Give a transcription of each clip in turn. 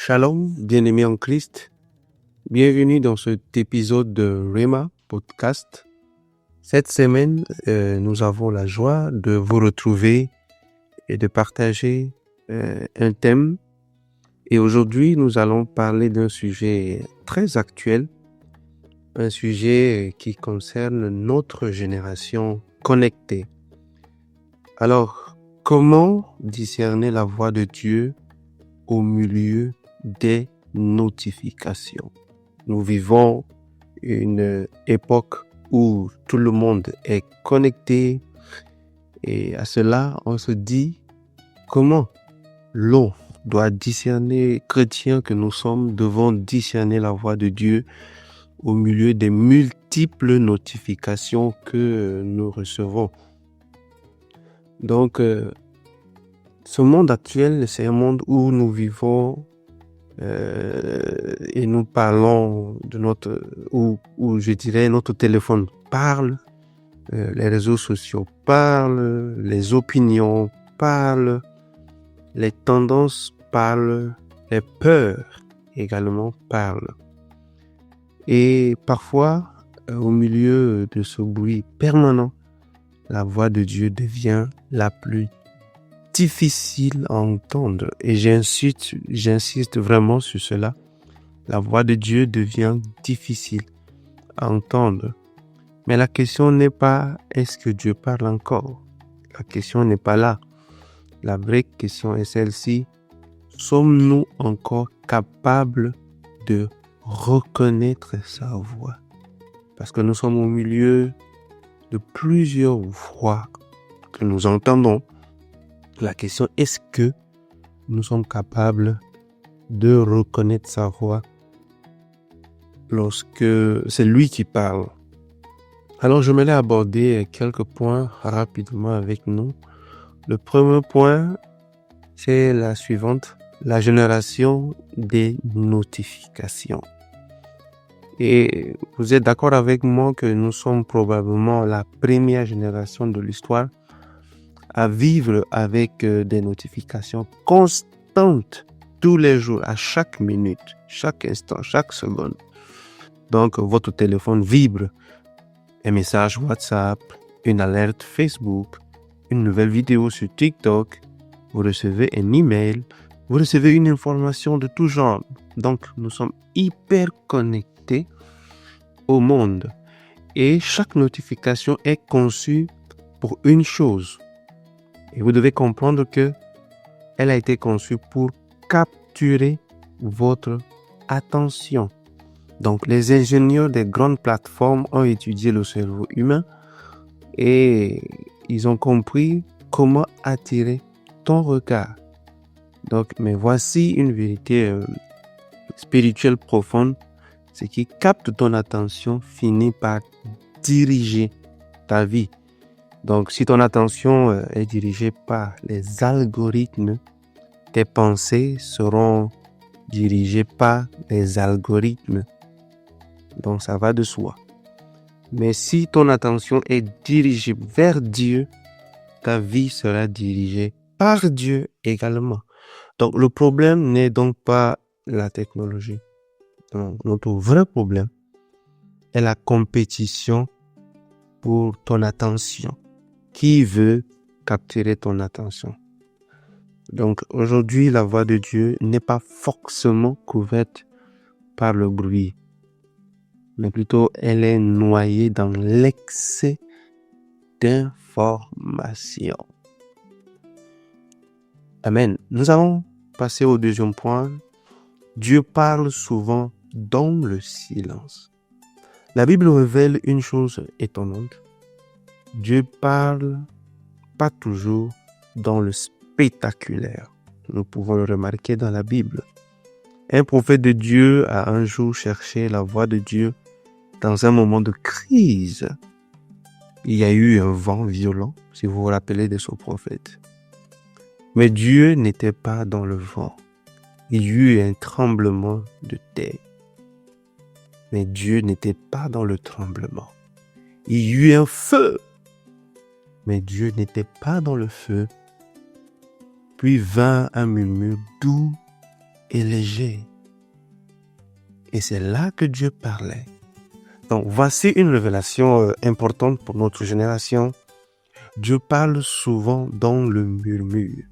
Shalom, bien-aimés en Christ. Bienvenue dans cet épisode de Rhema Podcast. Cette semaine, nous avons la joie de vous retrouver et de partager un thème. Et aujourd'hui, nous allons parler d'un sujet très actuel, un sujet qui concerne notre génération connectée. Alors, comment discerner la voix de Dieu au milieu des notifications? Nous vivons une époque où tout le monde est connecté et à cela, on se dit comment l'on doit discerner, chrétiens que nous sommes, devons discerner la voix de Dieu au milieu des multiples notifications que nous recevons. Donc, ce monde actuel, c'est un monde où nous vivons et nous parlons de où je dirais notre téléphone parle, les réseaux sociaux parlent, les opinions parlent, les tendances parlent, les peurs également parlent. Et parfois, au milieu de ce bruit permanent, la voix de Dieu devient la plus difficile à entendre. Et j'insiste vraiment sur cela. La voix de Dieu devient difficile à entendre. Mais la question n'est pas est-ce que Dieu parle encore? La question n'est pas là. La vraie question est celle-ci. Sommes-nous encore capables de reconnaître sa voix? Parce que nous sommes au milieu de plusieurs voix que nous entendons. La question, est-ce que nous sommes capables de reconnaître sa voix lorsque c'est lui qui parle? Alors, je m'allais aborder quelques points rapidement avec nous. Le premier point, c'est la suivante, la génération des notifications. Et vous êtes d'accord avec moi que nous sommes probablement la première génération de l'histoire à vivre avec des notifications constantes tous les jours, à chaque minute, chaque instant, chaque seconde. Donc, votre téléphone vibre. Un message WhatsApp, une alerte Facebook, une nouvelle vidéo sur TikTok. Vous recevez un email, vous recevez une information de tout genre. Donc, nous sommes hyper connectés au monde. Et chaque notification est conçue pour une chose. Et vous devez comprendre que elle a été conçue pour capturer votre attention. Donc, les ingénieurs des grandes plateformes ont étudié le cerveau humain et ils ont compris comment attirer ton regard. Donc, mais voici une vérité spirituelle profonde. Ce qui capte ton attention finit par diriger ta vie. Donc, si ton attention est dirigée par les algorithmes, tes pensées seront dirigées par les algorithmes. Donc, ça va de soi. Mais si ton attention est dirigée vers Dieu, ta vie sera dirigée par Dieu également. Donc, le problème n'est donc pas la technologie. Donc, notre vrai problème est la compétition pour ton attention. Qui veut capturer ton attention? Donc, aujourd'hui, la voix de Dieu n'est pas forcément couverte par le bruit, mais plutôt elle est noyée dans l'excès d'informations. Amen. Nous allons passer au deuxième point. Dieu parle souvent dans le silence. La Bible révèle une chose étonnante. Dieu parle pas toujours dans le spectaculaire. Nous pouvons le remarquer dans la Bible. Un prophète de Dieu a un jour cherché la voix de Dieu dans un moment de crise. Il y a eu un vent violent, si vous vous rappelez de ce prophète. Mais Dieu n'était pas dans le vent. Il y eut un tremblement de terre. Mais Dieu n'était pas dans le tremblement. Il y eut un feu. Mais Dieu n'était pas dans le feu. Puis vint un murmure doux et léger. Et c'est là que Dieu parlait. Donc, voici une révélation importante pour notre génération. Dieu parle souvent dans le murmure,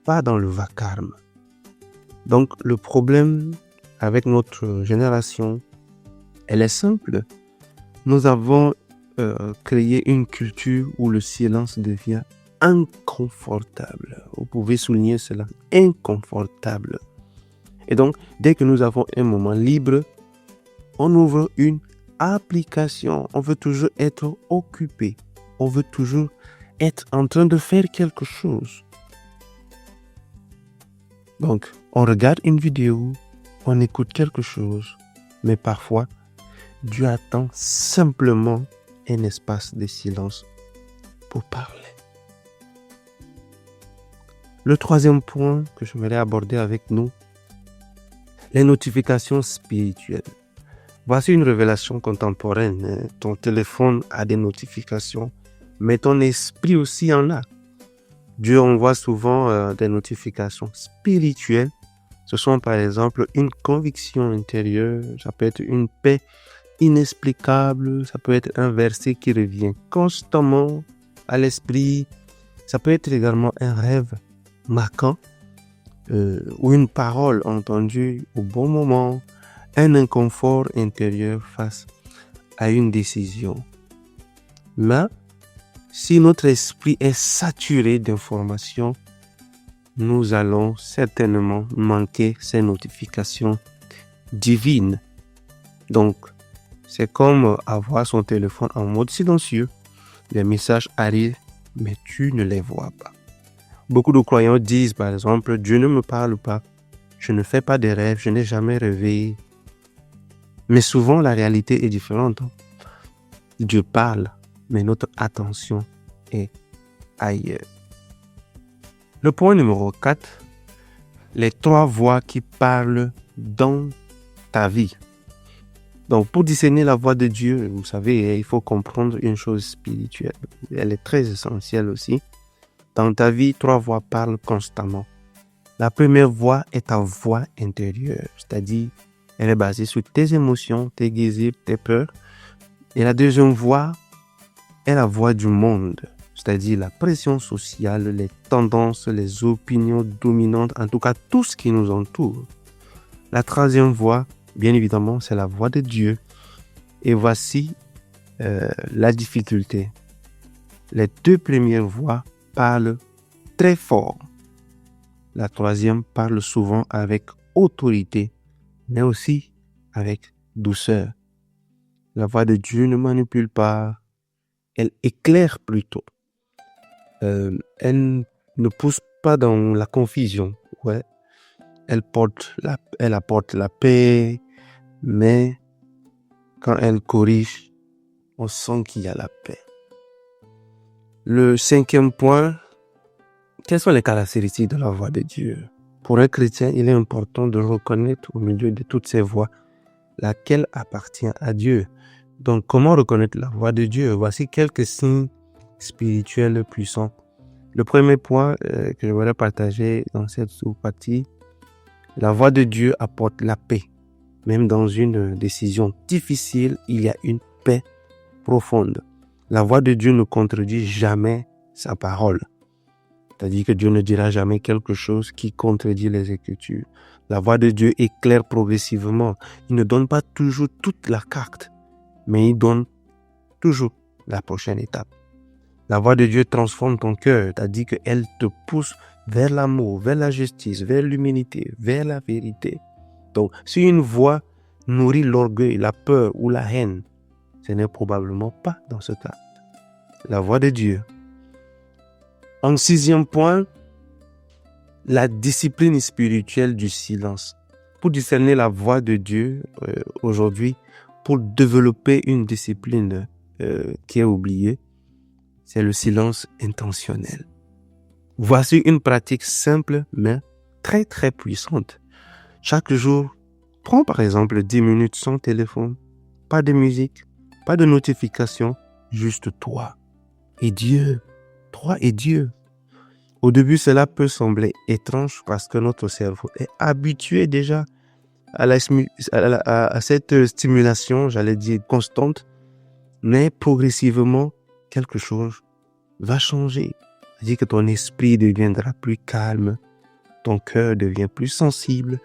pas dans le vacarme. Donc, le problème avec notre génération, elle est simple. Nous avons créé une culture où le silence devient inconfortable. Vous pouvez souligner cela, inconfortable. Et donc, dès que nous avons un moment libre, on ouvre une application. On veut toujours être occupé. On veut toujours être en train de faire quelque chose. Donc, on regarde une vidéo, on écoute quelque chose, mais parfois, Dieu attend simplement un espace de silence pour parler. Le troisième point que je voudrais aborder avec nous, les notifications spirituelles. Voici une révélation contemporaine. Ton téléphone a des notifications, mais ton esprit aussi en a. Dieu envoie souvent des notifications spirituelles. Ce sont par exemple une conviction intérieure, ça peut être une paix inexplicable, ça peut être un verset qui revient constamment à l'esprit, ça peut être également un rêve marquant ou une parole entendue au bon moment, un inconfort intérieur face à une décision. Mais si notre esprit est saturé d'informations, nous allons certainement manquer ces notifications divines. Donc, c'est comme avoir son téléphone en mode silencieux. Les messages arrivent, mais tu ne les vois pas. Beaucoup de croyants disent, par exemple, Dieu ne me parle pas, je ne fais pas de rêves, je n'ai jamais rêvé. Mais souvent, la réalité est différente. Dieu parle, mais notre attention est ailleurs. Le point numéro 4, les 3 voix qui parlent dans ta vie. Donc, pour discerner la voix de Dieu, vous savez, il faut comprendre une chose spirituelle. Elle est très essentielle aussi. Dans ta vie, 3 voix parlent constamment. La première voix est ta voix intérieure, c'est-à-dire, elle est basée sur tes émotions, tes désirs, tes peurs. Et la deuxième voix est la voix du monde, c'est-à-dire la pression sociale, les tendances, les opinions dominantes, en tout cas tout ce qui nous entoure. La troisième voix, bien évidemment, c'est la voix de Dieu. Et voici la difficulté. Les 2 premières voix parlent très fort. La troisième parle souvent avec autorité, mais aussi avec douceur. La voix de Dieu ne manipule pas, elle éclaire plutôt. Elle ne pousse pas dans la confusion. Ouais. Elle apporte la paix, mais quand elle corrige, on sent qu'il y a la paix. Le 5e point, quelles sont les caractéristiques de la voix de Dieu? Pour un chrétien, il est important de reconnaître au milieu de toutes ces voix laquelle appartient à Dieu. Donc, comment reconnaître la voix de Dieu? Voici quelques signes spirituels puissants. Le premier point que je voudrais partager dans cette sous-partie, la voix de Dieu apporte la paix. Même dans une décision difficile, il y a une paix profonde. La voix de Dieu ne contredit jamais sa parole. C'est-à-dire que Dieu ne dira jamais quelque chose qui contredit les Écritures. La voix de Dieu éclaire progressivement. Il ne donne pas toujours toute la carte, mais il donne toujours la prochaine étape. La voix de Dieu transforme ton cœur, c'est-à-dire qu'elle te pousse vers l'amour, vers la justice, vers l'humilité, vers la vérité. Donc, si une voix nourrit l'orgueil, la peur ou la haine, ce n'est probablement pas dans ce cas. La voix de Dieu. En 6e point, la discipline spirituelle du silence. Pour discerner la voix de Dieu aujourd'hui, pour développer une discipline qui est oubliée, c'est le silence intentionnel. Voici une pratique simple mais très très puissante. Chaque jour, prends par exemple 10 minutes sans téléphone, pas de musique, pas de notification, juste toi et Dieu. Toi et Dieu. Au début, cela peut sembler étrange parce que notre cerveau est habitué déjà à cette stimulation, j'allais dire constante, mais progressivement, quelque chose va changer. C'est-à-dire que ton esprit deviendra plus calme, ton cœur devient plus sensible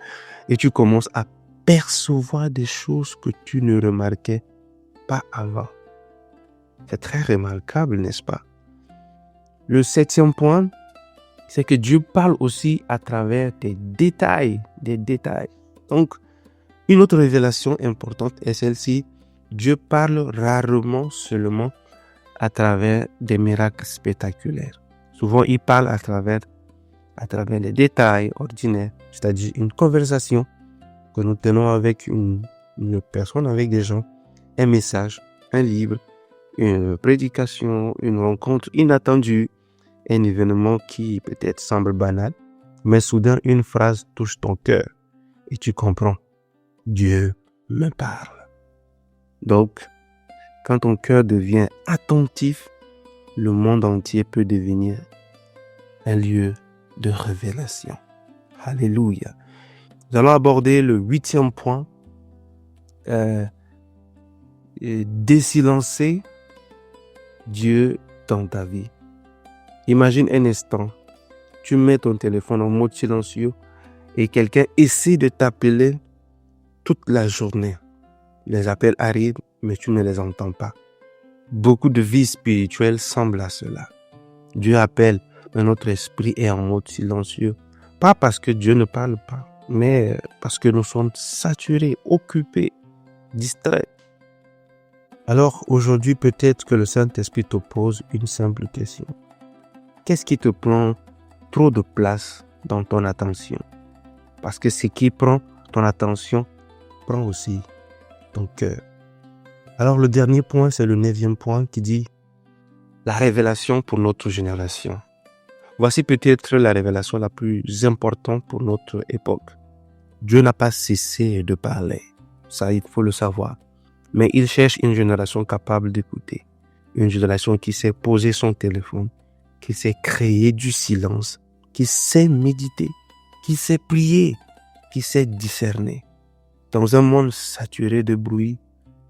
et tu commences à percevoir des choses que tu ne remarquais pas avant. C'est très remarquable, n'est-ce pas? Le 7e point, c'est que Dieu parle aussi à travers des détails. Donc, une autre révélation importante est celle-ci. Dieu parle rarement seulement à travers des miracles spectaculaires. Souvent, il parle à travers des détails ordinaires, c'est-à-dire une conversation que nous tenons avec une personne, avec des gens, un message, un livre, une prédication, une rencontre inattendue, un événement qui peut-être semble banal, mais soudain une phrase touche ton cœur et tu comprends. Dieu me parle. Donc, quand ton cœur devient attentif, le monde entier peut devenir un lieu de révélation. Alléluia. Nous allons aborder le 8e point. Désilencer Dieu dans ta vie. Imagine un instant, tu mets ton téléphone en mode silencieux et quelqu'un essaie de t'appeler toute la journée. Les appels arrivent, mais tu ne les entends pas. Beaucoup de vies spirituelles semblent à cela. Dieu appelle, mais notre esprit est en mode silencieux. Pas parce que Dieu ne parle pas, mais parce que nous sommes saturés, occupés, distraits. Alors aujourd'hui, peut-être que le Saint-Esprit te pose une simple question. Qu'est-ce qui te prend trop de place dans ton attention? Parce que ce qui prend ton attention prend aussi ton cœur. Alors le dernier point, c'est le 9e point qui dit la révélation pour notre génération. Voici peut-être la révélation la plus importante pour notre époque. Dieu n'a pas cessé de parler. Ça, il faut le savoir. Mais il cherche une génération capable d'écouter. Une génération qui sait poser son téléphone, qui sait créer du silence, qui sait méditer, qui sait prier, qui sait discerner. Dans un monde saturé de bruit,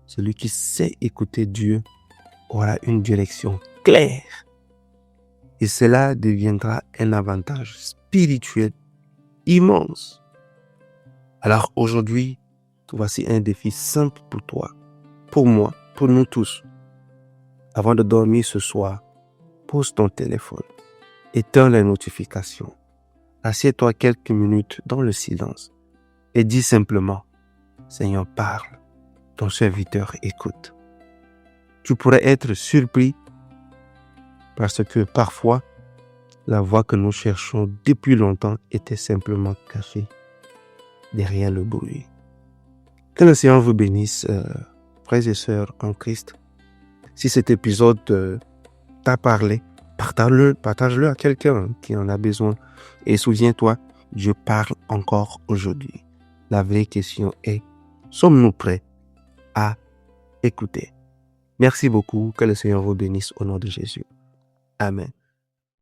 celui qui sait écouter Dieu aura une direction claire. Et cela deviendra un avantage spirituel immense. Alors aujourd'hui, voici un défi simple pour toi, pour moi, pour nous tous. Avant de dormir ce soir, pose ton téléphone, éteins les notifications, assieds-toi quelques minutes dans le silence et dis simplement, Seigneur, parle, ton serviteur écoute. Tu pourrais être surpris parce que parfois, la voix que nous cherchons depuis longtemps était simplement cachée derrière le bruit. Que le Seigneur vous bénisse, frères et sœurs en Christ. Si cet épisode t'a parlé, partage-le à quelqu'un qui en a besoin. Et souviens-toi, Dieu parle encore aujourd'hui. La vraie question est, sommes-nous prêts à écouter? Merci beaucoup. Que le Seigneur vous bénisse au nom de Jésus. Amen.